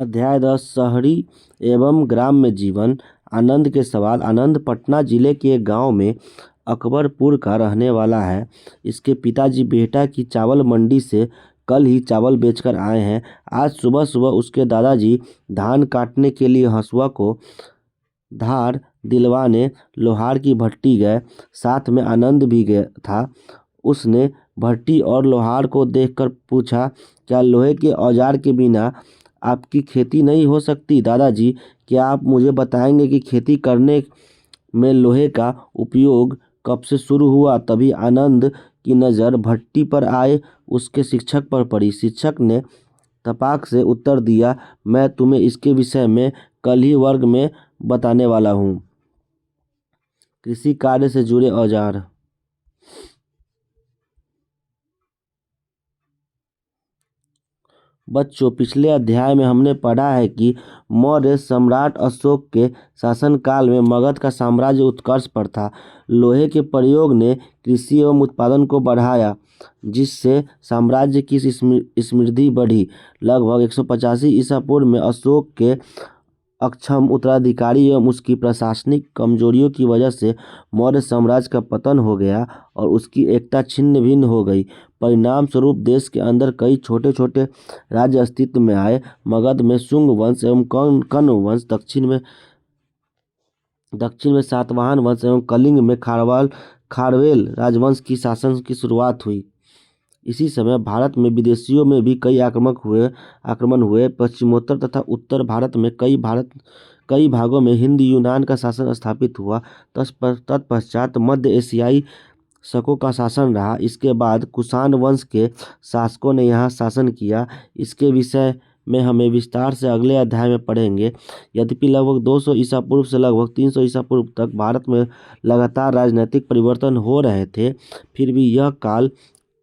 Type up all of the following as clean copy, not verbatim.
अध्याय 10 शहरी एवं ग्राम्य जीवन। आनंद के सवाल। आनंद पटना जिले के एक गांव में अकबरपुर का रहने वाला है। इसके पिताजी बेटा की चावल मंडी से कल ही चावल बेचकर आए हैं। आज सुबह सुबह उसके दादाजी धान काटने के लिए हसुआ को धार दिलवाने लोहार की भट्टी गए। साथ में आनंद भी गया था। उसने भट्टी और लोहार को देखकर पूछा, क्या लोहे के औजार के बिना आपकी खेती नहीं हो सकती? दादाजी, क्या आप मुझे बताएंगे कि खेती करने में लोहे का उपयोग कब से शुरू हुआ? तभी आनंद की नज़र भट्टी पर आए उसके शिक्षक पर पड़ी। शिक्षक ने तपाक से उत्तर दिया, मैं तुम्हें इसके विषय में कल ही वर्ग में बताने वाला हूँ। कृषि कार्य से जुड़े औजार। बच्चों, पिछले अध्याय में हमने पढ़ा है कि मौर्य सम्राट अशोक के शासनकाल में मगध का साम्राज्य उत्कर्ष पर था। लोहे के प्रयोग ने कृषि एवं उत्पादन को बढ़ाया, जिससे साम्राज्य की समृद्धि बढ़ी। लगभग 185 ईसा पूर्व में अशोक के अक्षम उत्तराधिकारी एवं उसकी प्रशासनिक कमजोरियों की वजह से मौर्य साम्राज्य का पतन हो गया और उसकी एकता छिन्न भिन्न हो गई। परिणाम स्वरूप देश के अंदर कई छोटे छोटे राज्य अस्तित्व में आए। मगध में शुंग वंश एवं कण्व वंश, दक्षिण में सातवाहन वंश एवं कलिंग में खारवेल राजवंश की शासन की शुरुआत हुई। इसी समय भारत में विदेशियों में भी कई आक्रमण हुए। पश्चिमोत्तर तथा उत्तर भारत में कई भागों में हिंद यूनान का शासन स्थापित हुआ। तत्पश्चात मध्य एशियाई शकों का शासन रहा। इसके बाद कुषाण वंश के शासकों ने यहाँ शासन किया। इसके विषय में हमें विस्तार से अगले अध्याय में पढ़ेंगे। यद्यपि लगभग 200 ईसा पूर्व से लगभग 300 ईसा पूर्व तक भारत में लगातार राजनीतिक परिवर्तन हो रहे थे, फिर भी यह काल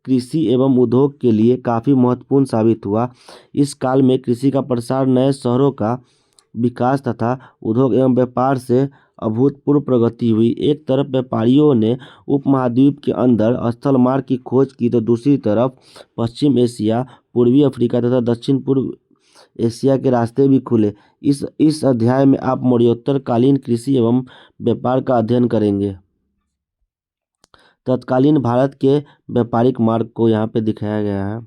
कृषि एवं उद्योग के लिए काफ़ी महत्वपूर्ण साबित हुआ। इस काल में कृषि का प्रसार, नए शहरों का विकास तथा उद्योग एवं व्यापार से अभूतपूर्व प्रगति हुई। एक तरफ व्यापारियों ने उपमहाद्वीप के अंदर स्थल मार्ग की खोज की, तो दूसरी तरफ पश्चिम एशिया, पूर्वी अफ्रीका तथा दक्षिण पूर्व एशिया के रास्ते भी खुले। इस अध्याय में आप मौर्योत्तर कालीन कृषि एवं व्यापार का अध्ययन करेंगे। तत्कालीन भारत के व्यापारिक मार्ग को यहाँ पे दिखाया गया है।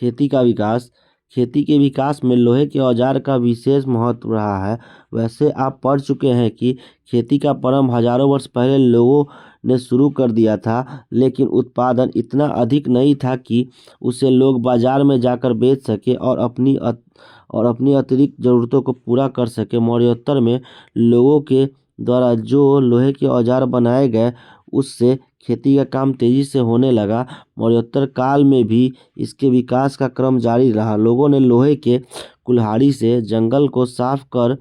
खेती का विकास। खेती के विकास में लोहे के औजार का विशेष महत्व रहा है। वैसे आप पढ़ चुके हैं कि खेती का प्रारंभ हजारों वर्ष पहले लोगों ने शुरू कर दिया था, लेकिन उत्पादन इतना अधिक नहीं था कि उसे लोग बाजार में जाकर बेच सके और अपनी अतिरिक्त ज़रूरतों को पूरा कर सके। मौर्योत्तर में लोगों के द्वारा जो लोहे के औजार बनाए गए, उससे खेती का काम तेजी से होने लगा। मौर्योत्तर काल में भी इसके विकास का क्रम जारी रहा। लोगों ने लोहे के कुल्हाड़ी से जंगल को साफ कर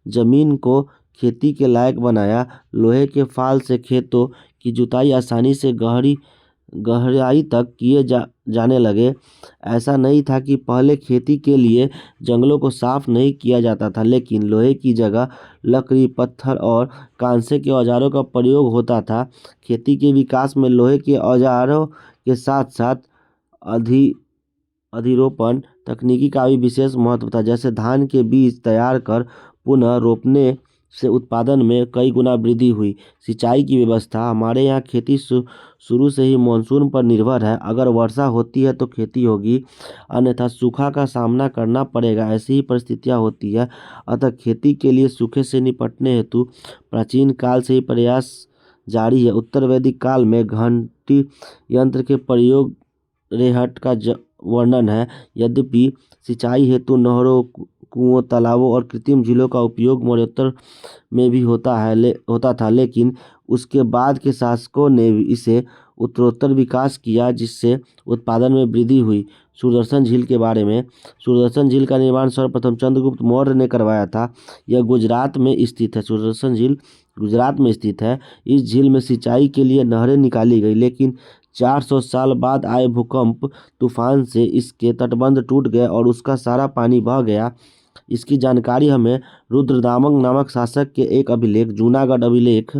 जमीन को खेती के लायक बनाया। लोहे के फाल से खेतों की जुताई आसानी से गहराई तक किए जाने लगे। ऐसा नहीं था कि पहले खेती के लिए जंगलों को साफ नहीं किया जाता था, लेकिन लोहे की जगह लकड़ी, पत्थर और कांसे के औजारों का प्रयोग होता था। खेती के विकास में लोहे के औजारों के साथ साथ अधिरोपण तकनीकी का भी विशेष महत्व था। जैसे धान के बीज तैयार कर पुनः रोपने से उत्पादन में कई गुना वृद्धि हुई। सिंचाई की व्यवस्था। हमारे यहाँ खेती शुरू से ही मानसून पर निर्भर है। अगर वर्षा होती है तो खेती होगी, अन्यथा सूखा का सामना करना पड़ेगा। ऐसी ही परिस्थितियाँ होती है। अतः खेती के लिए सूखे से निपटने हेतु प्राचीन काल से ही प्रयास जारी है। उत्तर वैदिक काल में घंटी यंत्र के प्रयोग रेहट का वर्णन है। यद्यपि सिंचाई हेतु नहरों, कुओं, तालाबों और कृत्रिम झीलों का उपयोग मौर्योत्तर में भी होता था, लेकिन उसके बाद के शासकों ने इसे उत्तरोत्तर विकास किया, जिससे उत्पादन में वृद्धि हुई। सुदर्शन झील के बारे में। सुदर्शन झील का निर्माण सर्वप्रथम चंद्रगुप्त मौर्य ने करवाया था। यह गुजरात में स्थित है। सुदर्शन झील गुजरात में स्थित है। इस झील में सिंचाई के लिए नहरें निकाली गई, लेकिन 400 साल बाद आए भूकंप तूफान से इसके तटबंध टूट गए और उसका सारा पानी बह गया। इसकी जानकारी हमें रुद्रदामन नामक शासक के एक अभिलेख, जूनागढ़ अभिलेख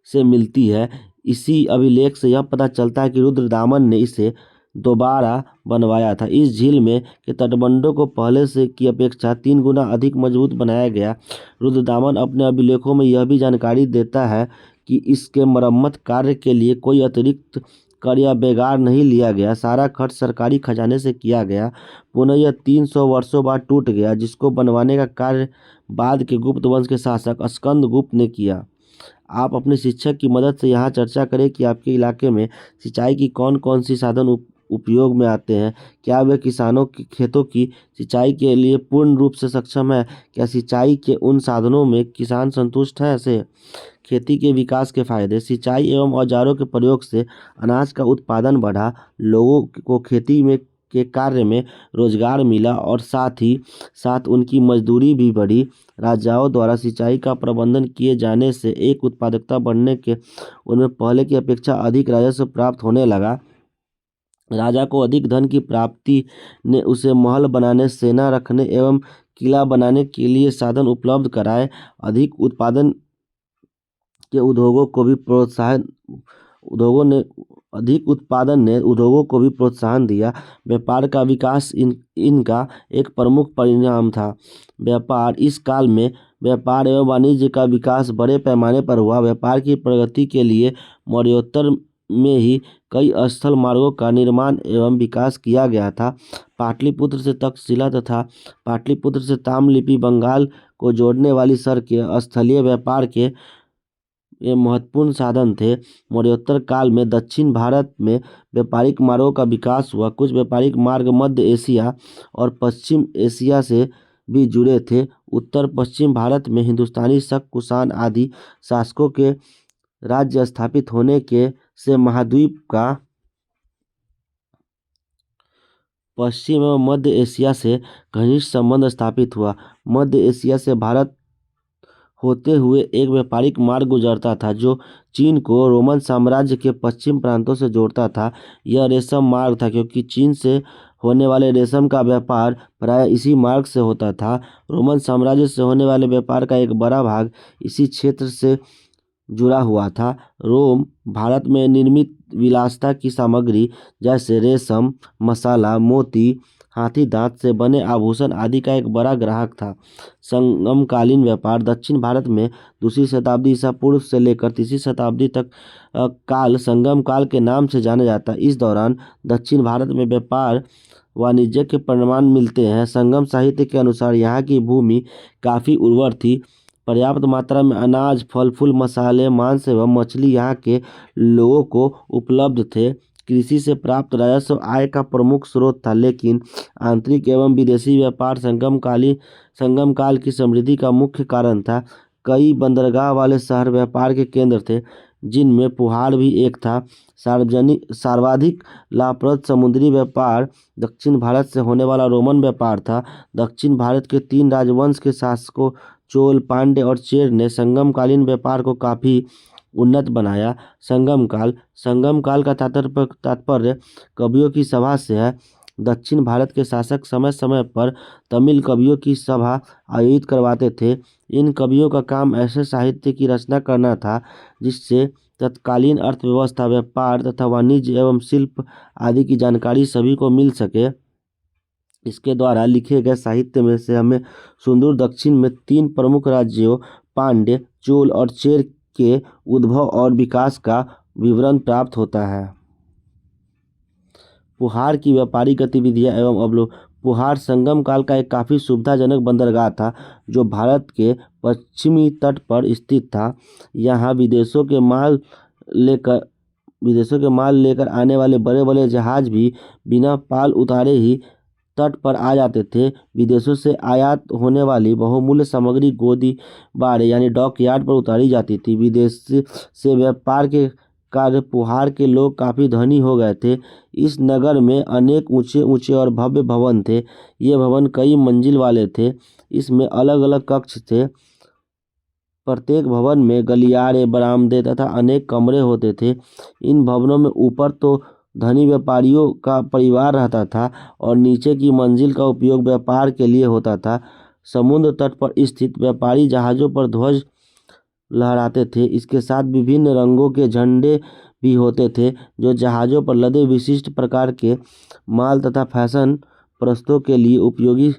से मिलती है। इसी अभिलेख से यह पता चलता है कि रुद्रदामन ने इसे दोबारा बनवाया था। इस झील में के तटबंधों को पहले से की अपेक्षा 3 गुना अधिक मजबूत बनाया गया। रुद्रदामन अपने अभिलेखों में यह भी जानकारी देता है कि इसके मरम्मत कार्य के लिए कोई अतिरिक्त कर या बेगार नहीं लिया गया। सारा खर्च सरकारी खजाने से किया गया। पुनः यह 300 वर्षों बाद टूट गया, जिसको बनवाने का कार्य बाद के गुप्त वंश के शासक स्कंदगुप्त ने किया। आप अपने शिक्षक की मदद से यहाँ चर्चा करें कि आपके इलाके में सिंचाई की कौन कौन सी साधन उपयोग में आते हैं। क्या वे किसानों के खेतों की सिंचाई के लिए पूर्ण रूप से सक्षम है? क्या सिंचाई के उन साधनों में किसान संतुष्ट हैं? से खेती के विकास के फायदे। सिंचाई एवं औजारों के प्रयोग से अनाज का उत्पादन बढ़ा, लोगों को खेती में के कार्य में रोजगार मिला और साथ ही साथ उनकी मजदूरी भी बढ़ी। राजाओं द्वारा सिंचाई का प्रबंधन किए जाने से एक उत्पादकता बढ़ने के उनमें पहले की अपेक्षा अधिक राजस्व प्राप्त होने लगा। राजा को अधिक धन की प्राप्ति ने उसे महल बनाने, सेना रखने एवं किला बनाने के लिए साधन उपलब्ध कराए। अधिक उत्पादन के उद्योगों को भी प्रोत्साहन उद्योगों ने अधिक उत्पादन ने उद्योगों को भी प्रोत्साहन दिया। व्यापार का विकास इनका एक प्रमुख परिणाम था। व्यापार इस काल में व्यापार एवं वाणिज्य का विकास बड़े पैमाने पर हुआ। व्यापार की प्रगति के लिए मौर्योत्तर में ही कई स्थल मार्गों का निर्माण एवं विकास किया गया था। पाटलिपुत्र से तक्षशिला तथा पाटलिपुत्र से ताम्रलिप्ति बंगाल को जोड़ने वाली सड़कें स्थलीय व्यापार के ये महत्वपूर्ण साधन थे। मौर्योत्तर काल में दक्षिण भारत में व्यापारिक मार्गों का विकास हुआ। कुछ व्यापारिक मार्ग मध्य एशिया और पश्चिम एशिया से भी जुड़े थे। उत्तर पश्चिम भारत में हिंदुस्तानी शक, कुषाण आदि शासकों के राज्य स्थापित होने के से महाद्वीप का पश्चिम एवं मध्य एशिया से घनिष्ठ संबंध स्थापित हुआ। मध्य एशिया से भारत होते हुए एक व्यापारिक मार्ग गुजरता था जो चीन को रोमन साम्राज्य के पश्चिम प्रांतों से जोड़ता था। यह रेशम मार्ग था, क्योंकि चीन से होने वाले रेशम का व्यापार प्रायः इसी मार्ग से होता था। रोमन साम्राज्य से होने वाले व्यापार का एक बड़ा भाग इसी क्षेत्र से जुड़ा हुआ था। रोम भारत में निर्मित विलासिता की सामग्री जैसे रेशम, मसाला, मोती, हाथी दांत से बने आभूषण आदि का एक बड़ा ग्राहक था। संगमकालीन व्यापार दक्षिण भारत में 2री शताब्दी ईसा पूर्व से लेकर 3री शताब्दी तक काल संगम काल के नाम से जाना जाता है। इस दौरान दक्षिण भारत में व्यापार वाणिज्य के प्रमाण मिलते हैं। संगम साहित्य के अनुसार यहाँ की भूमि काफ़ी उर्वर थी। पर्याप्त मात्रा में अनाज, फल फूल, मसाले, मांस एवं मछली यहाँ के लोगों को उपलब्ध थे। कृषि से प्राप्त राजस्व आय का प्रमुख स्रोत था, लेकिन आंतरिक एवं विदेशी व्यापार संगम काल की समृद्धि का मुख्य कारण था। कई बंदरगाह वाले शहर व्यापार के केंद्र थे, जिनमें पुहाड़ भी एक था। सर्वाधिक लाभप्रद समुद्री व्यापार दक्षिण भारत से होने वाला रोमन व्यापार था। दक्षिण भारत के 3 राजवंश के शासकों चोल, पांड्य और चेर ने संगमकालीन व्यापार को काफ़ी उन्नत बनाया। संगम काल का तात्पर्य कवियों की सभा से है। दक्षिण भारत के शासक समय समय पर तमिल कवियों की सभा आयोजित करवाते थे। इन कवियों का काम ऐसे साहित्य की रचना करना था जिससे तत्कालीन अर्थव्यवस्था, व्यापार तथा वाणिज्य एवं शिल्प आदि की जानकारी सभी को मिल सके। इसके द्वारा लिखे गए साहित्य में से हमें सुदूर दक्षिण में 3 प्रमुख राज्यों पांड्य, चोल और चेर के उद्भव और विकास का विवरण प्राप्त होता है। पुहाड़ की व्यापारिक गतिविधियां एवं अवलोकन। पुहाड़ संगम काल का एक काफ़ी सुविधाजनक बंदरगाह था जो भारत के पश्चिमी तट पर स्थित था। यहाँ विदेशों के माल लेकर आने वाले बड़े बड़े जहाज भी बिना पाल उतारे ही तट पर आ जाते थे। विदेशों से आयात होने वाली बहुमूल्य सामग्री गोदीबाड़े यानी डॉकयार्ड पर उतारी जाती थी। विदेश से व्यापार के कार्य पुहाड़ के लोग काफ़ी धनी हो गए थे। इस नगर में अनेक ऊंचे ऊंचे और भव्य भवन थे। ये भवन कई मंजिल वाले थे। इसमें अलग अलग कक्ष थे। प्रत्येक भवन में गलियारे, बरामदे तथा अनेक कमरे होते थे। इन भवनों में ऊपर तो धनी व्यापारियों का परिवार रहता था और नीचे की मंजिल का उपयोग व्यापार के लिए होता था। समुद्र तट पर स्थित व्यापारी जहाज़ों पर ध्वज लहराते थे। इसके साथ विभिन्न रंगों के झंडे भी होते थे जो जहाज़ों पर लदे विशिष्ट प्रकार के माल तथा फैशन प्रस्तों के लिए उपयोगी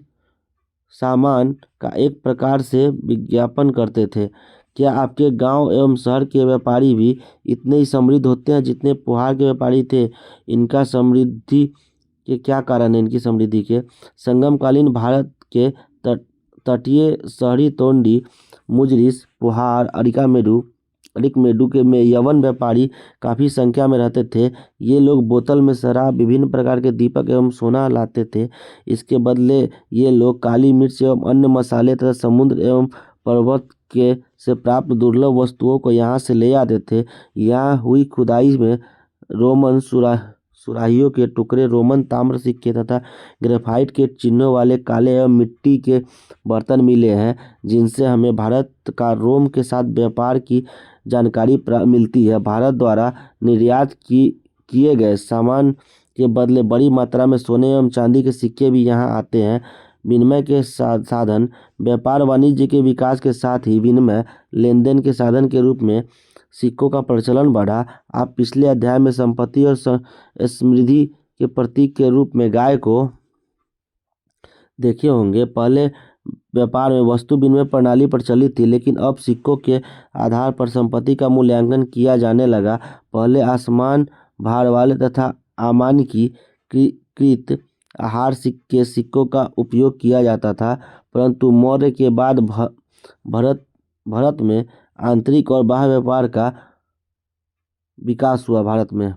सामान का एक प्रकार से विज्ञापन करते थे। क्या आपके गांव एवं शहर के व्यापारी भी इतने ही समृद्ध होते हैं जितने पुहार के व्यापारी थे? इनका समृद्धि के क्या कारण है? इनकी समृद्धि के संगमकालीन भारत के तटीय शहरी तोंडी, मुजरिस, पुहार, अरिकमेडु के में यवन व्यापारी काफ़ी संख्या में रहते थे। ये लोग बोतल में शराब, विभिन्न प्रकार के दीपक एवं सोना लाते थे। इसके बदले ये लोग काली मिर्च एवं अन्य मसाले तथा समुद्र एवं पर्वत के से प्राप्त दुर्लभ वस्तुओं को यहाँ से ले आते थे। यहाँ हुई खुदाई में रोमन सुराहियों के टुकड़े, रोमन ताम्र सिक्के तथा ग्रेफाइट के चिन्हों वाले काले एवं मिट्टी के बर्तन मिले हैं, जिनसे हमें भारत का रोम के साथ व्यापार की जानकारी मिलती है। भारत द्वारा निर्यात किए गए सामान के बदले बड़ी मात्रा में सोने एवं चांदी के सिक्के भी यहाँ आते हैं। विनिमय के साधन, व्यापार वाणिज्य के विकास के साथ ही विनिमय लेनदेन के साधन के रूप में सिक्कों का प्रचलन बढ़ा। आप पिछले अध्याय में संपत्ति और समृद्धि के प्रतीक के रूप में गाय को देखे होंगे। पहले व्यापार में वस्तु विनिमय प्रणाली प्रचलित थी, लेकिन अब सिक्कों के आधार पर संपत्ति का मूल्यांकन किया जाने लगा। पहले आसमान भार वाले तथा अमानकीकृत आहार सिक्कों का उपयोग किया जाता था, परंतु मौर्य के बाद भारत में आंतरिक और बाह्य व्यापार का विकास हुआ। भारत में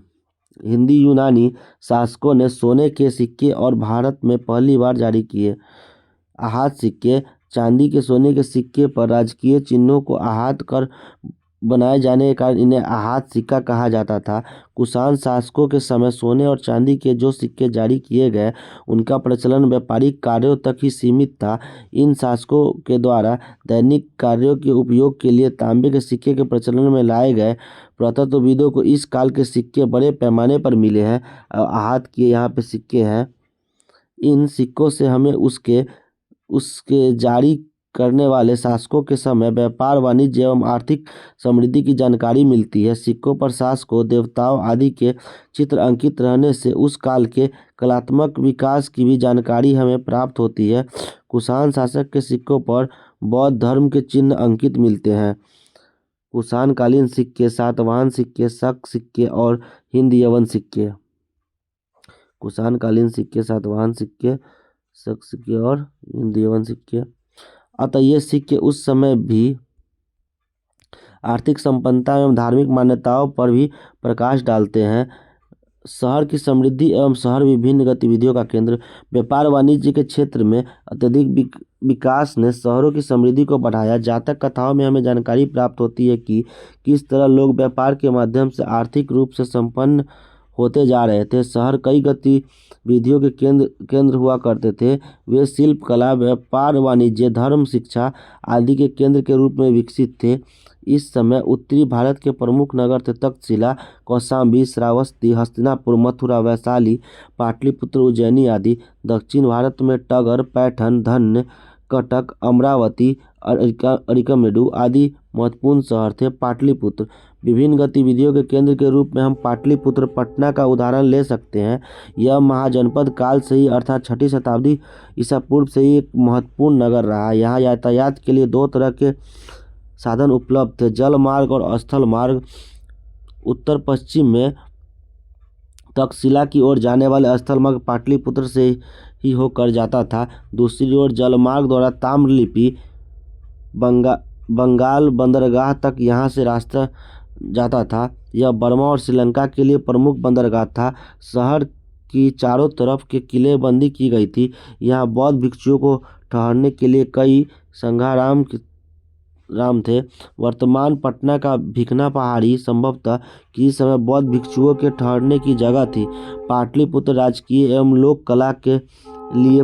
हिंदी यूनानी शासकों ने सोने के सिक्के और भारत में पहली बार जारी किए। आहत सिक्के, चांदी के सोने के सिक्के पर राजकीय चिन्हों को आहत कर बनाए जाने के कारण इन्हें आहत सिक्का कहा जाता था। कुषाण शासकों के समय सोने और चांदी के जो सिक्के जारी किए गए, उनका प्रचलन व्यापारिक कार्यों तक ही सीमित था। इन शासकों के द्वारा दैनिक कार्यों के उपयोग के लिए तांबे के सिक्के के प्रचलन में लाए गए। पुरातत्वविदों को इस काल के सिक्के बड़े पैमाने पर मिले हैं। आहत के यहाँ पे सिक्के हैं। इन सिक्कों से हमें उसके जारी करने वाले शासकों के समय व्यापार, वाणिज्य एवं आर्थिक समृद्धि की जानकारी मिलती है। सिक्कों पर शासकों, देवताओं आदि के चित्र अंकित रहने से उस काल के कलात्मक विकास की भी जानकारी हमें प्राप्त होती है। कुषाण शासक के सिक्कों पर बौद्ध धर्म के चिन्ह अंकित मिलते हैं। कुषाणकालीन सिक्के, सातवाहन सिक्के, शक सिक्के और हिंद यवन सिक्के। कुषाणकालीन सिक्के, सातवाहन सिक्के, शक सिक्के और हिंद यवन सिक्के। अतः ये सिक्के उस समय भी आर्थिक संपन्नता एवं धार्मिक मान्यताओं पर भी प्रकाश डालते हैं। शहर की समृद्धि एवं शहर विभिन्न गतिविधियों का केंद्र। व्यापार वाणिज्य के क्षेत्र में अत्यधिक विकास ने शहरों की समृद्धि को बढ़ाया। जातक कथाओं में हमें जानकारी प्राप्त होती है कि किस तरह लोग व्यापार के माध्यम से आर्थिक रूप से संपन्न होते जा रहे थे। शहर कई गतिविधियों के केंद्र हुआ करते थे। वे शिल्प, कला, व्यापार, वाणिज्य, धर्म, शिक्षा आदि के केंद्र के रूप में विकसित थे। इस समय उत्तरी भारत के प्रमुख नगर थे तक्षशिला, कौशाम्बी, श्रावस्ती, हस्तिनापुर, मथुरा, वैशाली, पाटलिपुत्र, उज्जैनी आदि। दक्षिण भारत में टगर, पैठन, धन्य, कटक, अमरावती, अरिकमेडु आदि महत्वपूर्ण शहर थे। पाटलिपुत्र विभिन्न गतिविधियों के केंद्र के रूप में हम पाटलिपुत्र पटना का उदाहरण ले सकते हैं। यह महाजनपद काल से ही अर्थात 6ठी शताब्दी ईसा पूर्व से ही एक महत्वपूर्ण नगर रहा। यहाँ यातायात के लिए दो तरह के साधन उपलब्ध थे, जल मार्ग और स्थल मार्ग। उत्तर पश्चिम में तक्षशिला की ओर जाने वाले स्थल मार्ग पाटलिपुत्र से ही होकर जाता था। दूसरी ओर जल मार्ग द्वारा ताम्रलिप्ति बंगाल बंदरगाह तक यहाँ से रास्ता जाता था। यह बर्मा और श्रीलंका के लिए प्रमुख बंदरगाह था। शहर की चारों तरफ के किलेबंदी की गई थी। यहाँ बौद्ध भिक्षुओं को ठहरने के लिए कई संघाराम थे। वर्तमान पटना का भिखना पहाड़ी संभवतः किसी समय बौद्ध भिक्षुओं के ठहरने की जगह थी। पाटलिपुत्र राजकीय एवं लोक कला के लिए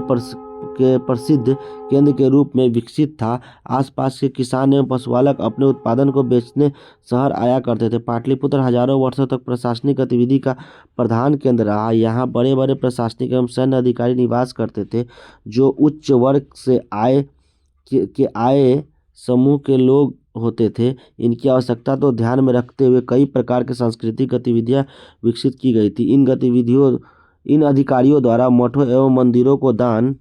प्रसिद्ध केंद्र के रूप में विकसित था। आसपास के किसान एवं पशुपालक अपने उत्पादन को बेचने शहर आया करते थे। पाटलिपुत्र हजारों वर्षों तक प्रशासनिक गतिविधि का प्रधान केंद्र रहा। यहाँ बड़े बड़े प्रशासनिक एवं सैन्य अधिकारी निवास करते थे, जो उच्च वर्ग से आए समूह के लोग होते थे। इनकी आवश्यकता तो ध्यान में रखते हुए कई प्रकार की सांस्कृतिक गतिविधियां विकसित की गई थी। इन अधिकारियों द्वारा मठों एवं मंदिरों को दान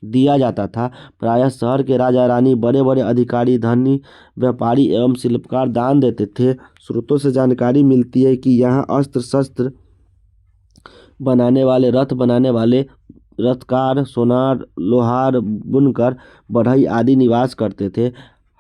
दिया जाता था। प्रायः शहर के राजा रानी, बड़े बड़े अधिकारी, धनी व्यापारी एवं शिल्पकार दान देते थे। स्रोतों से जानकारी मिलती है कि यहाँ अस्त्र शस्त्र बनाने वाले, रथ बनाने वाले, रथकार, सोनार, लोहार, बुनकर, बढ़ई आदि निवास करते थे।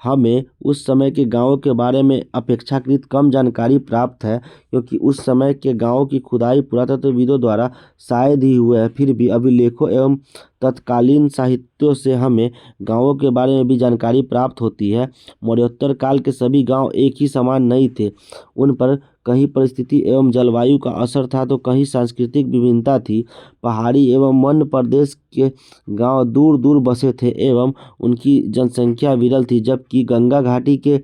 हमें उस समय के गांवों के बारे में अपेक्षाकृत कम जानकारी प्राप्त है, क्योंकि उस समय के गांवों की खुदाई पुरातत्वविदों द्वारा शायद ही हुए है। फिर भी अभिलेखों एवं तत्कालीन साहित्यों से हमें गांवों के बारे में भी जानकारी प्राप्त होती है। मौर्योत्तर काल के सभी गांव एक ही समान नहीं थे। उन पर कहीं परिस्थिति एवं जलवायु का असर था, तो कहीं सांस्कृतिक विभिन्नता थी। पहाड़ी एवं वन प्रदेश के गांव दूर दूर बसे थे एवं उनकी जनसंख्या विरल थी, जबकि गंगा घाटी के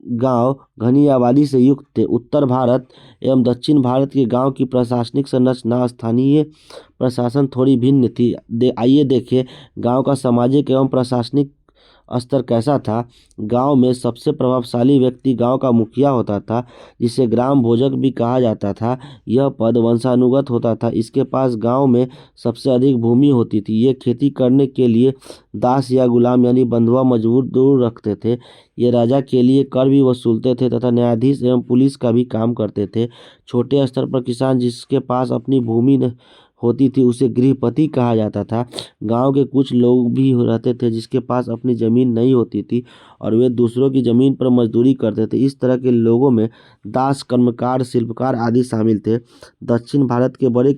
गांव घनी आबादी से युक्त थे। उत्तर भारत एवं दक्षिण भारत के गांव की प्रशासनिक संरचना, स्थानीय प्रशासन थोड़ी भिन्न थी। आइए देखें गांव का सामाजिक एवं प्रशासनिक स्तर कैसा था। गांव में सबसे प्रभावशाली व्यक्ति गांव का मुखिया होता था, जिसे ग्राम भोजक भी कहा जाता था। यह पद वंशानुगत होता था। इसके पास गांव में सबसे अधिक भूमि होती थी। ये खेती करने के लिए दास या गुलाम यानी बंधुआ मजदूर रखते थे। ये राजा के लिए कर भी वसूलते थे तथा न्यायाधीश एवं पुलिस का भी काम करते थे। छोटे स्तर पर किसान जिसके पास अपनी भूमि होती थी उसे गृहपति कहा जाता था। गांव के कुछ लोग भी रहते थे जिसके पास अपनी जमीन नहीं होती थी और वे दूसरों की जमीन पर मजदूरी करते थे। इस तरह के लोगों में दास, कर्मकार, शिल्पकार आदि शामिल थे। दक्षिण भारत के बड़े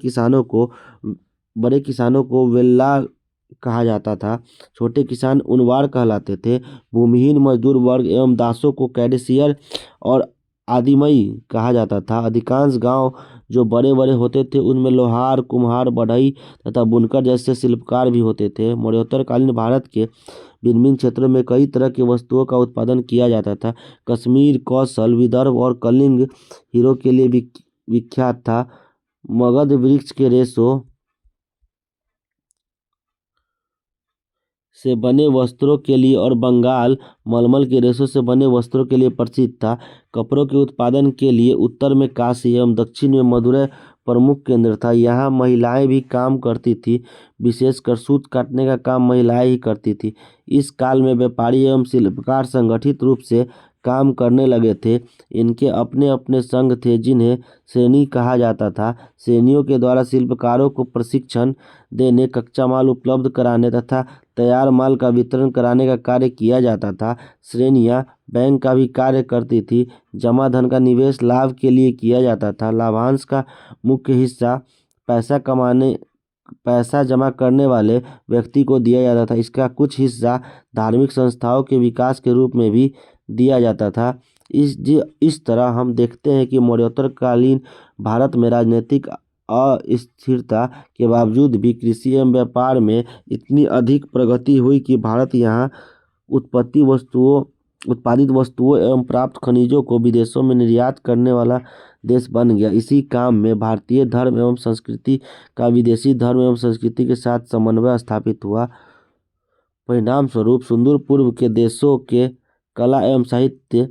किसानों को वेल्ला कहा जाता था। छोटे किसान उनवार कहलाते थे। भूमिहीन मजदूर वर्ग एवं दासों को कैडेसियर और आदिमई कहा जाता था। अधिकांश गांव जो बड़े बड़े होते थे उनमें लोहार, कुम्हार, बढ़ई तथा बुनकर जैसे शिल्पकार भी होते थे। मौर्योत्तरकालीन भारत के भिन्न भिन्न क्षेत्रों में कई तरह की वस्तुओं का उत्पादन किया जाता था। कश्मीर, कौशल, विदर्भ और कलिंग हीरो के लिए विख्यात था। मगध वृक्ष के रेशों से बने वस्त्रों के लिए और बंगाल मलमल के रेशों से बने वस्त्रों के लिए प्रसिद्ध था। कपड़ों के उत्पादन के लिए उत्तर में काशी एवं दक्षिण में मदुरै प्रमुख केंद्र था। यहाँ महिलाएं भी काम करती थी। विशेषकर सूत काटने का काम महिलाएं ही करती थी। इस काल में व्यापारी एवं शिल्पकार संगठित रूप से काम करने लगे थे। इनके अपने अपने संघ थे जिन्हें श्रेणी कहा जाता था। श्रेणियों के द्वारा शिल्पकारों को प्रशिक्षण देने, कच्चा माल उपलब्ध कराने तथा तैयार माल का वितरण कराने का कार्य किया जाता था। श्रेणियां बैंक का भी कार्य करती थी। जमा धन का निवेश लाभ के लिए किया जाता था। लाभांश का मुख्य हिस्सा पैसा जमा करने वाले व्यक्ति को दिया जाता था। इसका कुछ हिस्सा धार्मिक संस्थाओं के विकास के रूप में भी दिया जाता था। इस तरह हम देखते हैं कि मौर्योत्तरकालीन भारत में राजनीतिक अस्थिरता के बावजूद भी कृषि एवं व्यापार में इतनी अधिक प्रगति हुई कि भारत यहाँ उत्पादित वस्तुओं एवं प्राप्त खनिजों को विदेशों में निर्यात करने वाला देश बन गया। इसी काम में भारतीय धर्म एवं संस्कृति का विदेशी धर्म एवं संस्कृति के साथ समन्वय स्थापित हुआ। परिणाम स्वरूप सुदूर पूर्व के देशों के कला एवं साहित्य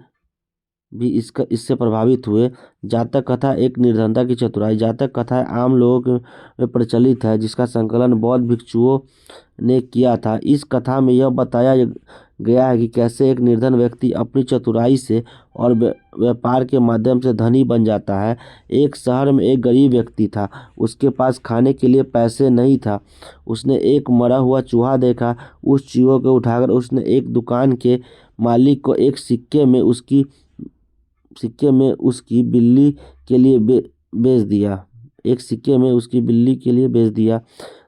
भी इससे प्रभावित हुए। जातक कथा एक निर्धनता की चतुराई। जातक कथाएं आम लोगों में प्रचलित है, जिसका संकलन बौद्ध भिक्षुओं ने किया था। इस कथा में यह बताया गया है कि कैसे एक निर्धन व्यक्ति अपनी चतुराई से और व्यापार के माध्यम से धनी बन जाता है। एक शहर में एक गरीब व्यक्ति था। उसके पास खाने के लिए पैसे नहीं था। उसने एक मरा हुआ चूहा देखा। उस चूहे को उठाकर उसने एक दुकान के मालिक को एक सिक्के में उसकी बिल्ली के लिए बेच दिया।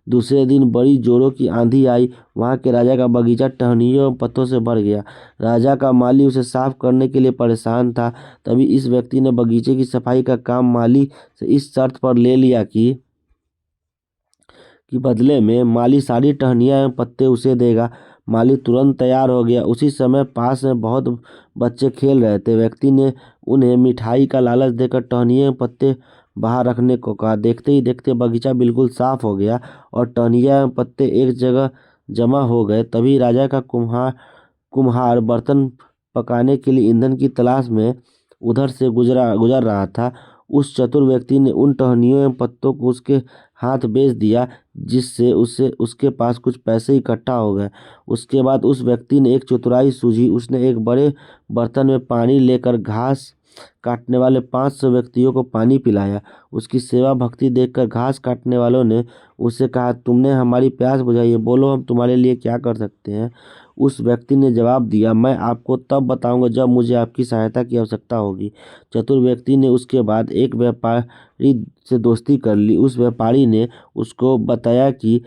दूसरे दिन बड़ी जोरों की आंधी आई। वहां के राजा का बगीचा टहनियों एवं पत्तों से भर गया। राजा का माली उसे साफ करने के लिए परेशान था। तभी इस व्यक्ति ने बगीचे की सफाई का काम माली से इस शर्त पर ले लिया कि बदले में माली सारी टहनियाँ एवं पत्ते उसे देगा। माली तुरंत तैयार हो गया। उसी समय पास में बहुत बच्चे खेल रहे थे। व्यक्ति ने उन्हें मिठाई का लालच देकर टहनियाँ एवं पत्ते बाहर रखने को कहा। देखते ही देखते बगीचा बिल्कुल साफ हो गया और टहनियाँ एवं पत्ते एक जगह जमा हो गए। तभी राजा का कुम्हार कुम्हार बर्तन पकाने के लिए ईंधन की तलाश में उधर से गुजर रहा था। उस चतुर व्यक्ति ने उन टहनियों एवं पत्तों को उसके हाथ बेच दिया, जिससे उसके पास कुछ पैसे इकट्ठा हो गए। उसके बाद उस व्यक्ति ने एक चतुराई सूझी। उसने एक बड़े बर्तन में पानी लेकर घास काटने वाले 500 व्यक्तियों को पानी पिलाया। उसकी सेवा भक्ति देखकर घास काटने वालों ने उससे कहा, तुमने हमारी प्यास बुझाई है, बोलो हम तुम्हारे लिए क्या कर सकते हैं। उस व्यक्ति ने जवाब दिया, मैं आपको तब बताऊंगा जब मुझे आपकी सहायता की आवश्यकता होगी। चतुर व्यक्ति ने उसके बाद एक व्यापारी से दोस्ती कर ली। उस व्यापारी ने उसको बताया कि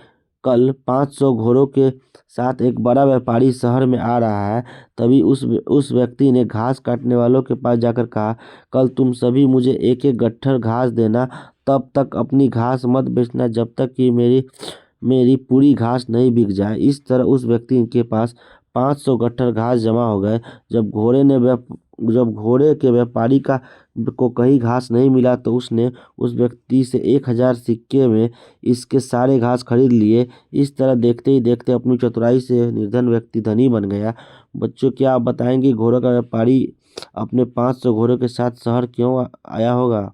कल 500 घोड़ों के साथ एक बड़ा व्यापारी शहर में आ रहा है। तभी उस व्यक्ति ने घास काटने वालों के पास जाकर कहा, कल तुम सभी मुझे एक एक गट्ठर घास देना, तब तक अपनी घास मत बेचना जब तक कि मेरी पूरी घास नहीं बिक जाए। इस तरह उस व्यक्ति के पास 500 गट्ठर घास जमा हो गए। जब घोड़े के व्यापारी को कहीं घास नहीं मिला तो उसने उस व्यक्ति से 1000 सिक्के में इसके सारे घास खरीद लिए। इस तरह देखते ही देखते अपनी चतुराई से निर्धन व्यक्ति धनी बन गया। बच्चों, क्या आप बताएंगे घोड़ों का व्यापारी अपने 500 घोड़ों के साथ शहर क्यों आया होगा?